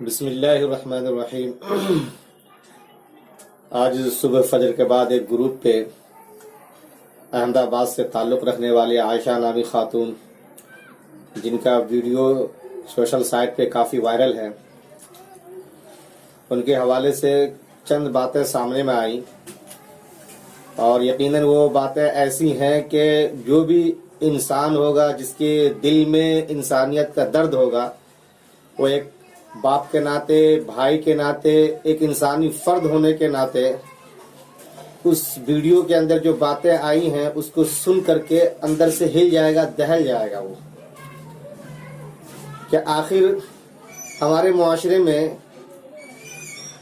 بسم اللہ الرحمن الرحیم۔ آج صبح فجر کے بعد ایک گروپ پہ احمد آباد سے تعلق رکھنے والی عائشہ نامی خاتون، جن کا ویڈیو سوشل سائٹ پہ کافی وائرل ہے، ان کے حوالے سے چند باتیں سامنے میں آئیں، اور یقیناً وہ باتیں ایسی ہیں کہ جو بھی انسان ہوگا جس کے دل میں انسانیت کا درد ہوگا، وہ ایک باپ کے ناطے، بھائی کے ناطے، ایک انسانی فرد ہونے کے ناطے اس ویڈیو کے اندر جو باتیں آئی ہیں اس کو سن کر کے اندر سے ہل جائے گا، دہل جائے گا وہ کہ آخر ہمارے معاشرے میں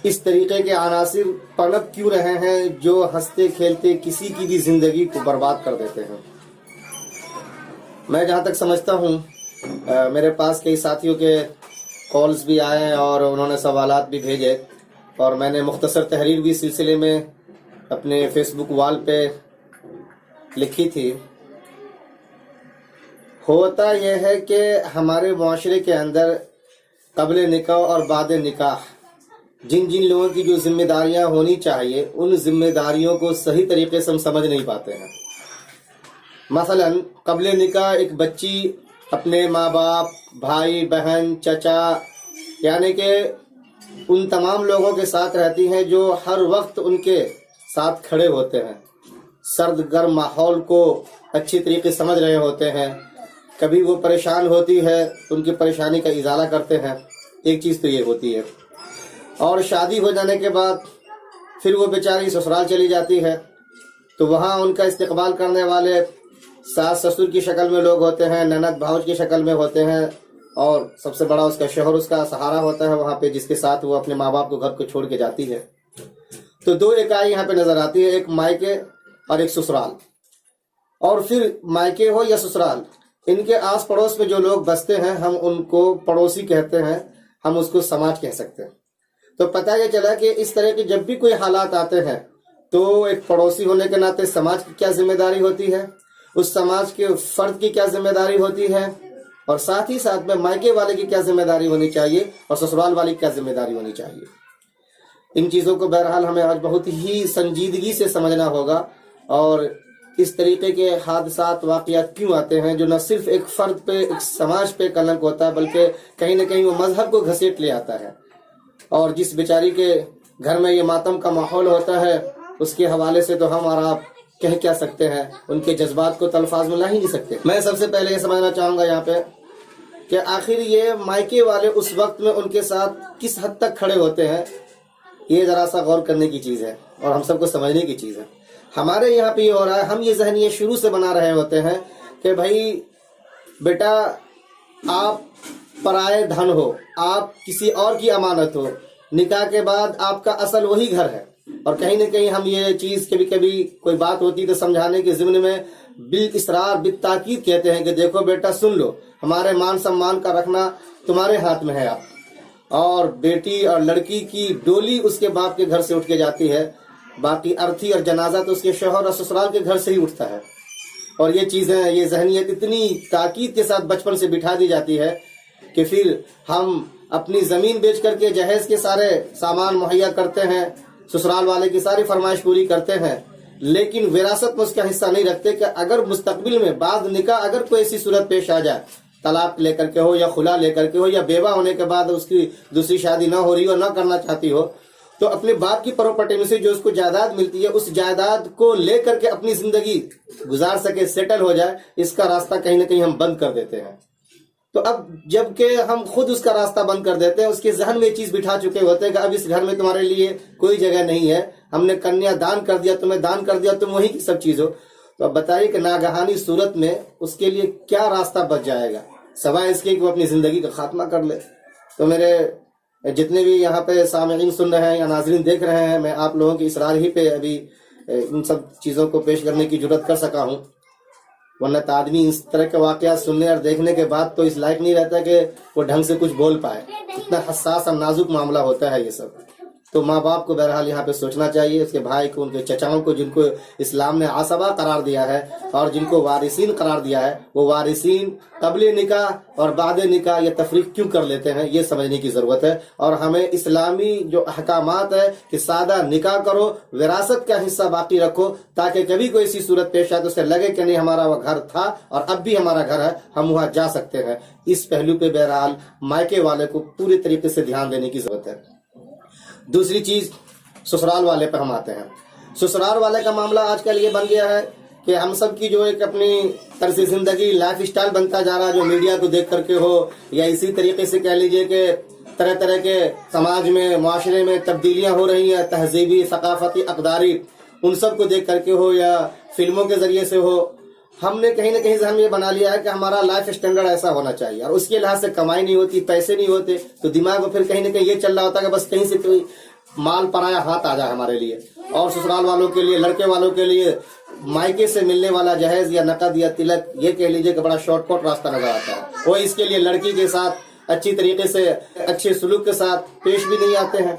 اس طریقے کے عناصر پنپ کیوں رہے ہیں جو ہنستے کھیلتے کسی کی بھی زندگی کو برباد کر دیتے ہیں۔ میں جہاں تک سمجھتا ہوں، میرے پاس کئی ساتھیوں کے کالز بھی آئے ہیں اور انہوں نے سوالات بھی بھیجے، اور میں نے مختصر تحریر بھی سلسلے میں اپنے فیس بک وال پہ لکھی تھی۔ ہوتا یہ ہے کہ ہمارے معاشرے کے اندر قبل نکاح اور بعد نکاح جن لوگوں کی جو ذمہ داریاں ہونی چاہیے، ان ذمہ داریوں کو صحیح طریقے سے ہم سمجھ نہیں پاتے ہیں۔ مثلا قبل نکاح ایک بچی اپنے ماں باپ، بھائی بہن، چچا، یعنی کہ ان تمام لوگوں کے ساتھ رہتی ہیں جو ہر وقت ان کے ساتھ کھڑے ہوتے ہیں، سرد گرم ماحول کو اچھی طریقے سے سمجھ رہے ہوتے ہیں۔ کبھی وہ پریشان ہوتی ہے، ان کی پریشانی کا ازالہ کرتے ہیں، ایک چیز تو یہ ہوتی ہے۔ اور شادی ہو جانے کے بعد پھر وہ بیچاری سسرال چلی جاتی ہے، تو وہاں ان کا استقبال کرنے والے ساس سسر کی شکل میں لوگ ہوتے ہیں، نند بھاؤج کی شکل میں ہوتے ہیں، اور سب سے بڑا اس کا شوہر اس کا سہارا ہوتا ہے وہاں پہ، جس کے ساتھ وہ اپنے ماں باپ کو گھر کو چھوڑ کے جاتی ہے۔ تو دو اکائی یہاں پہ نظر آتی ہے، ایک مائکے اور ایک سسرال۔ اور پھر مائکے ہو یا سسرال، ان کے آس پڑوس میں جو لوگ بستے ہیں ہم ان کو پڑوسی کہتے ہیں، ہم اس کو سماج کہہ سکتے ہیں۔ تو پتہ یہ چلا کہ اس طرح کے جب بھی کوئی حالات آتے ہیں تو ایک پڑوسی ہونے کے ناطے سماج کی کیا ذمہ داری ہوتی ہے، اس سماج کے فرد کی کیا ذمہ داری ہوتی ہے، اور ساتھ ہی ساتھ میں مائکے والے کی کیا ذمہ داری ہونی چاہیے اور سسرال والی کی کیا ذمہ داری ہونی چاہیے۔ ان چیزوں کو بہرحال ہمیں آج بہت ہی سنجیدگی سے سمجھنا ہوگا، اور اس طریقے کے حادثات واقعات کیوں آتے ہیں جو نہ صرف ایک فرد پہ، ایک سماج پہ کلنک ہوتا ہے، بلکہ کہیں نہ کہیں وہ مذہب کو گھسیٹ لے آتا ہے۔ اور جس بیچاری کے گھر میں یہ ماتم کا ماحول ہوتا ہے، اس کے حوالے سے تو ہم اور آپ کہہ کیا سکتے ہیں، ان کے جذبات کو تو الفاظ میں لا ہی نہیں سکتے۔ میں سب سے پہلے یہ سمجھنا چاہوں گا یہاں پہ کہ آخر یہ مائکے والے اس وقت میں ان کے ساتھ کس حد تک کھڑے ہوتے ہیں، یہ ذرا سا غور کرنے کی چیز ہے اور ہم سب کو سمجھنے کی چیز ہے۔ ہمارے یہاں پہ یہ ہو رہا ہے، ہم یہ ذہنیت شروع سے بنا رہے ہوتے ہیں کہ بھائی بیٹا آپ پرائے دھن ہو، آپ کسی اور کی امانت ہو، نکاح کے بعد آپ کا اصل وہی گھر ہے۔ اور کہیں نہ کہیں ہم یہ چیز کبھی کبھی کوئی بات ہوتی تو سمجھانے کے ضمن میں بالاسرار بالتاکید کہتے ہیں کہ دیکھو بیٹا سن لو، ہمارے مان سمان کا رکھنا تمہارے ہاتھ میں ہے۔ آپ اور بیٹی اور لڑکی کی ڈولی اس کے باپ کے گھر سے اٹھ کے جاتی ہے، باقی ارتھی اور جنازہ تو اس کے شوہر اور سسرال کے گھر سے ہی اٹھتا ہے۔ اور یہ چیزیں، یہ ذہنیت اتنی تاکید کے ساتھ بچپن سے بٹھا دی جاتی ہے کہ پھر ہم اپنی زمین بیچ کر کے جہیز کے سارے سامان مہیا کرتے ہیں، سسرال والے کی ساری فرمائش پوری کرتے ہیں، لیکن وراثت میں اس کا حصہ نہیں رکھتے کہ اگر مستقبل میں بعد نکاح اگر کوئی ایسی صورت پیش آ جائے، طلاق لے کر کے ہو یا خلا لے کر کے ہو یا بیوہ ہونے کے بعد اس کی دوسری شادی نہ ہو رہی ہو، نہ کرنا چاہتی ہو، تو اپنے باپ کی پراپرٹی میں سے جو اس کو جائیداد ملتی ہے اس جائیداد کو لے کر کے اپنی زندگی گزار سکے، سیٹل ہو جائے، اس کا راستہ کہیں نہ کہیں ہم بند کر دیتے ہیں۔ تو اب جب کہ ہم خود اس کا راستہ بند کر دیتے ہیں، اس کے ذہن میں یہ چیز بٹھا چکے ہوتے ہیں کہ اب اس گھر میں تمہارے لیے کوئی جگہ نہیں ہے، ہم نے کنیا دان کر دیا، تمہیں دان کر دیا، تم وہی کی سب چیز ہو۔ تو اب بتائیے کہ ناگہانی صورت میں اس کے لیے کیا راستہ بچ جائے گا سوائے اس کے کہ وہ اپنی زندگی کا خاتمہ کر لے۔ تو میرے جتنے بھی یہاں پہ سامعین سن رہے ہیں یا ناظرین دیکھ رہے ہیں، میں آپ لوگوں کی اصرار ہی پہ ابھی ان سب چیزوں کو پیش کرنے کی جرات کر سکا ہوں، ورنہ تو آدمی اس طرح کے واقعات سننے اور دیکھنے کے بعد تو اس لائق نہیں رہتا کہ وہ ڈھنگ سے کچھ بول پائے، اتنا حساس اور نازک معاملہ ہوتا ہے یہ سب۔ تو ماں باپ کو بہرحال یہاں پہ سوچنا چاہیے، اس کے بھائی کو، ان کے چچاؤں کو، جن کو اسلام نے عصبہ قرار دیا ہے اور جن کو وارثین قرار دیا ہے، وہ وارثین قبل نکاح اور بعد نکاح یہ تفریق کیوں کر لیتے ہیں، یہ سمجھنے کی ضرورت ہے۔ اور ہمیں اسلامی جو احکامات ہے کہ سادہ نکاح کرو، وراثت کا حصہ باقی رکھو، تاکہ کبھی کوئی ایسی صورت پیش آئے تو اسے لگے کہ نہیں ہمارا وہ گھر تھا اور اب بھی ہمارا گھر ہے، ہم وہاں جا سکتے ہیں۔ اس پہلو پہ بہرحال مائکے والے کو پوری طریقے سے دھیان دینے کی ضرورت ہے۔ دوسری چیز سسرال والے پہ ہم آتے ہیں۔ سسرال والے کا معاملہ آج کل یہ بن گیا ہے کہ ہم سب کی جو ایک اپنی طرز زندگی، لائف اسٹائل بنتا جا رہا ہے، جو میڈیا کو دیکھ کر کے ہو یا اسی طریقے سے کہہ لیجئے کہ طرح طرح کے سماج میں، معاشرے میں تبدیلیاں ہو رہی ہیں، تہذیبی، ثقافتی، اقداری، ان سب کو دیکھ کر کے ہو یا فلموں کے ذریعے سے ہو، ہم نے کہیں نہ کہیں ذہن یہ بنا لیا ہے کہ ہمارا لائف اسٹینڈرڈ ایسا ہونا چاہیے، اور اس کے لحاظ سے کمائی نہیں ہوتی، پیسے نہیں ہوتے، تو دماغ میں پھر کہیں نہ کہیں یہ چل رہا ہوتا ہے کہ بس کہیں سے کوئی مال پرایا ہاتھ آ جائے ہمارے لیے۔ اور سسرال والوں کے لیے، لڑکے والوں کے لیے مائکے سے ملنے والا جہیز یا نقد یا تلک، یہ کہہ لیجئے کہ بڑا شارٹ کٹ راستہ نظر آتا ہے۔ وہ اس کے لیے لڑکی کے ساتھ اچھی طریقے سے، اچھے سلوک کے ساتھ پیش بھی نہیں آتے ہیں،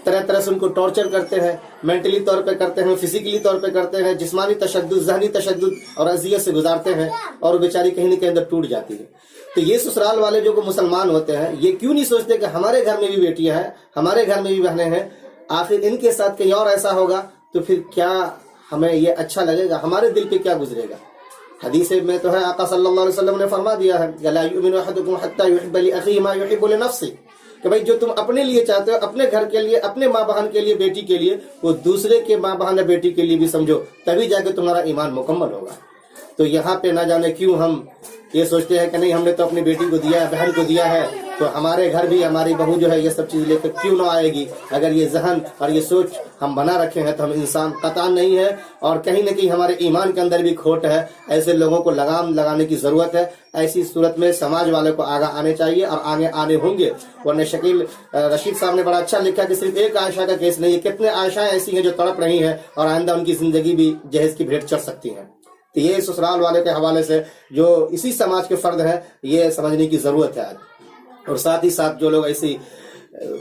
طرح طرح سے ان کو ٹارچر کرتے ہیں، مینٹلی طور پہ کرتے ہیں، فزیکلی طور پہ کرتے ہیں، جسمانی تشدد، ذہنی تشدد اور اذیت سے گزارتے ہیں، اور بیچاری کہیں نہ کہیں اندر ٹوٹ جاتی ہے۔ تو یہ سسرال والے جو مسلمان ہوتے ہیں، یہ کیوں نہیں سوچتے کہ ہمارے گھر میں بھی بیٹیاں ہیں، ہمارے گھر میں بھی بہنیں ہیں، آخر ان کے ساتھ کہیں اور ایسا ہوگا تو پھر کیا ہمیں یہ اچھا لگے گا، ہمارے دل پہ کیا گزرے گا۔ حدیث میں تو ہے، آقا صلی اللہ علیہ وسلم نے فرما دیا ہے، لا یؤمن احدکم حتی یحب لاخیہ ما یحب لنفسہ، کہ بھائی جو تم اپنے لیے چاہتے ہو، اپنے گھر کے لیے، اپنے ماں بہن کے لیے، بیٹی کے لیے، وہ دوسرے کے ماں بہن یا بیٹی کے لیے بھی سمجھو، تبھی جا کے تمہارا ایمان مکمل ہوگا۔ تو یہاں پہ نہ جانے کیوں ہم یہ سوچتے ہیں کہ نہیں ہم نے تو اپنی بیٹی کو دیا ہے، بہن کو دیا ہے، تو ہمارے گھر بھی ہماری بہو جو ہے یہ سب چیز لے کر کیوں نہ آئے گی۔ اگر یہ ذہن اور یہ سوچ ہم بنا رکھے ہیں تو ہم انسان قطعاً نہیں ہے، اور کہیں نہ کہیں ہمارے ایمان کے اندر بھی کھوٹ ہے۔ ایسے لوگوں کو لگام لگانے کی ضرورت ہے۔ ایسی صورت میں سماج والے کو آگاہ آنے چاہیے اور آگے آنے ہوں گے، ورنہ شکیل رشید صاحب نے بڑا اچھا لکھا کہ صرف ایک عائشہ کا کیس نہیں ہے، کتنے عائشہ ایسی ہیں جو تڑپ رہی ہیں اور آئندہ ان کی زندگی بھی جہیز کی بھیٹ چڑھ سکتی ہیں۔ تو یہ سسرال والے کے حوالے سے جو اسی سماج کے فرد ہیں، یہ سمجھنے کی ضرورت ہے آج۔ اور ساتھ ہی ساتھ جو لوگ ایسی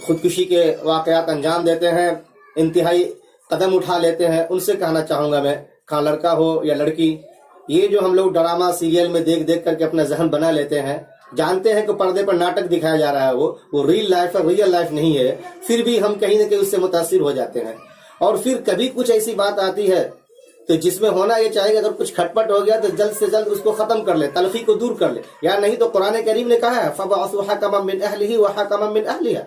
خودکشی کے واقعات انجام دیتے ہیں، انتہائی قدم اٹھا لیتے ہیں، ان سے کہنا چاہوں گا میں، خواہ لڑکا ہو یا لڑکی، یہ جو ہم لوگ ڈرامہ سیریل میں دیکھ دیکھ کر کے اپنا ذہن بنا لیتے ہیں، جانتے ہیں کہ پردے پر ناٹک دکھایا جا رہا ہے، وہ ریل لائف ہے، ریئل لائف نہیں ہے، پھر بھی ہم کہیں نہ کہیں اس سے متاثر ہو جاتے ہیں۔ اور پھر کبھی کچھ ایسی بات آتی ہے تو جس میں ہونا یہ چاہیے کہ اگر کچھ کھٹپٹ ہو گیا تو جلد سے جلد اس کو ختم کر لے، تلخی کو دور کر لے، یا نہیں تو قرآن کریم نے کہا ہے فَبَعَثُوا حَكَمًا مِّنْ أَهْلِهِ وَحَكَمًا مِّنْ أَهْلِهَا،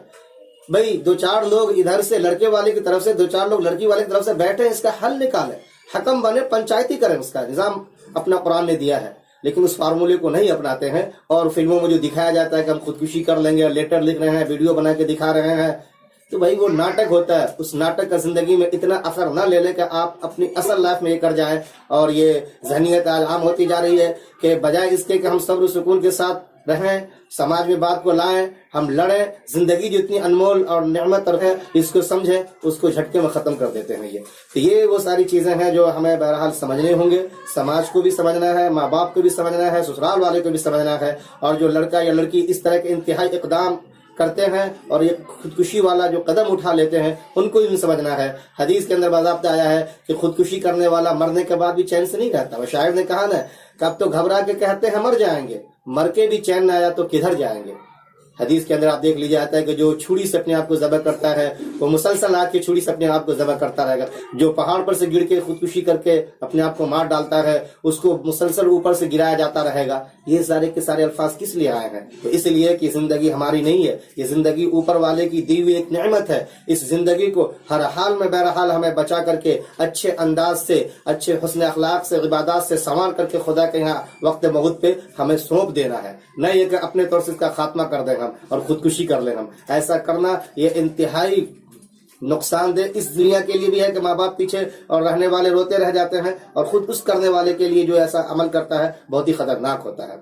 بھئی دو چار لوگ ادھر سے لڑکے والے کی طرف سے، دو چار لوگ لڑکی والے کی طرف سے بیٹھے، اس کا حل نکالیں، حکم بنے، پنچایتی کریں، اس کا نظام اپنا قرآن نے دیا ہے۔ لیکن اس فارمولے کو نہیں اپناتے ہیں، اور فلموں میں جو دکھایا جاتا ہے کہ ہم خودکشی کر لیں گے، لیٹر لکھ رہے ہیں، ویڈیو بنا کے دکھا رہے ہیں، تو بھائی وہ ناٹک ہوتا ہے۔ اس ناٹک کا زندگی میں اتنا اثر نہ لے لیں کہ آپ اپنی اصل لائف میں یہ کر جائیں۔ اور یہ ذہنیت عام ہوتی جا رہی ہے کہ بجائے اس کے کہ ہم صبر و سکون کے ساتھ رہیں، سماج میں بات کو لائیں، ہم لڑیں، زندگی جو اتنی انمول اور نعمت ہے اس کو سمجھیں، اس کو جھٹکے میں ختم کر دیتے ہیں۔ تو یہ وہ ساری چیزیں ہیں جو ہمیں بہرحال سمجھنے ہوں گے، سماج کو بھی سمجھنا ہے، ماں باپ کو بھی سمجھنا ہے، سسرال والے کو بھی سمجھنا ہے، اور جو لڑکا یا لڑکی اس طرح کے انتہائی اقدام کرتے ہیں اور یہ خودکشی والا جو قدم اٹھا لیتے ہیں، ان کو بھی سمجھنا ہے۔ حدیث کے اندر باضابطہ آیا ہے کہ خودکشی کرنے والا مرنے کے بعد بھی چین سے نہیں رہتا۔ وہ شاعر نے کہا نا کہ اب تو گھبرا کے کہتے ہیں مر جائیں گے، مر کے بھی چین نہ آیا تو کدھر جائیں گے۔ حدیث کے اندر آپ دیکھ لیجیے آتا ہے کہ جو چھری سے اپنے آپ کو ذبح کرتا ہے وہ مسلسل آگ کی چھری سے اپنے آپ کو ذبح کرتا رہے گا، جو پہاڑ پر سے گر کے خودکشی کر کے اپنے آپ کو مار ڈالتا ہے اس کو مسلسل اوپر سے گرایا جاتا رہے گا۔ یہ سارے کے سارے الفاظ کس لیے آئے ہیں؟ تو اس لیے کہ زندگی ہماری نہیں ہے، یہ زندگی اوپر والے کی دی ہوئی ایک نعمت ہے۔ اس زندگی کو ہر حال میں بہرحال ہمیں بچا کر کے اچھے انداز سے، اچھے حسن اخلاق سے، عبادات سے سنوار کر کے خدا کے یہاں وقت موت پہ ہمیں سونپ دینا ہے، نہ یہ کہ اپنے طور سے اس کا خاتمہ کر دیں اور خودکشی کر لیں ہم۔ ایسا کرنا یہ انتہائی نقصان دہ اس دنیا کے لیے بھی ہے کہ ماں باپ پیچھے اور رہنے والے روتے رہ جاتے ہیں، اور خود اس کرنے والے کے لیے جو ایسا عمل کرتا ہے بہت ہی خطرناک ہوتا ہے۔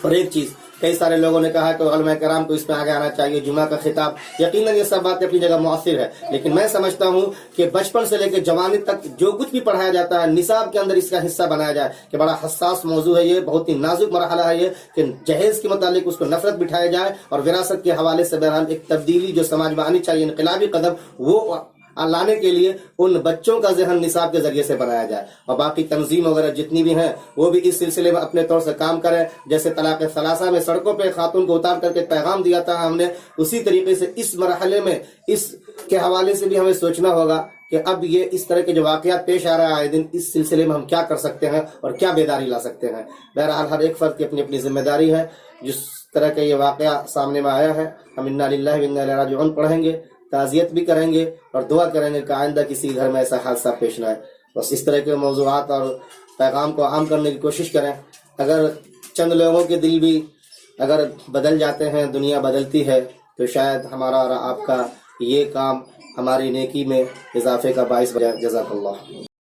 اور ایک چیز کئی سارے لوگوں نے کہا کہ علماء کرام کو اس میں آگے آنا چاہیے، جمعہ کا خطاب، یقیناً یہ سب باتیں اپنی جگہ مؤثر ہے، لیکن میں سمجھتا ہوں کہ بچپن سے لے کے جوانی تک جو کچھ بھی پڑھایا جاتا ہے نصاب کے اندر اس کا حصہ بنایا جائے، کہ بڑا حساس موضوع ہے یہ، بہت ہی نازک مرحلہ ہے یہ، کہ جہیز کے متعلق اس کو نفرت بٹھایا جائے، اور وراثت کے حوالے سے بہرحال ایک تبدیلی جو سماج میں آنی چاہیے، انقلابی قدم، وہ لانے کے لیے ان بچوں کا ذہن نصاب کے ذریعے سے بنایا جائے، اور باقی تنظیم وغیرہ جتنی بھی ہیں وہ بھی اس سلسلے میں اپنے طور سے کام کریں، جیسے طلاق ثلاثہ میں سڑکوں پہ خاتون کو اتار کر کے پیغام دیا تھا ہم نے، اسی طریقے سے اس مرحلے میں اس کے حوالے سے بھی ہمیں سوچنا ہوگا کہ اب یہ اس طرح کے جو واقعات پیش آ رہا ہے آئے دن، اس سلسلے میں ہم کیا کر سکتے ہیں اور کیا بیداری لا سکتے ہیں۔ بہرحال ہر ایک فرد کی اپنی اپنی ذمہ داری ہے، جس طرح کا یہ واقعہ سامنے میں آیا ہے ہم انا للہ و انا الیہ راجعون پڑھیں گے، تعزیت بھی کریں گے اور دعا کریں گے کہ آئندہ کسی گھر میں ایسا حادثہ پیش نہ آئے۔ بس اس طرح کے موضوعات اور پیغام کو عام کرنے کی کوشش کریں۔ اگر چند لوگوں کے دل بھی اگر بدل جاتے ہیں، دنیا بدلتی ہے، تو شاید ہمارا اور آپ کا یہ کام ہماری نیکی میں اضافے کا باعث بنے۔ جزاک اللہ۔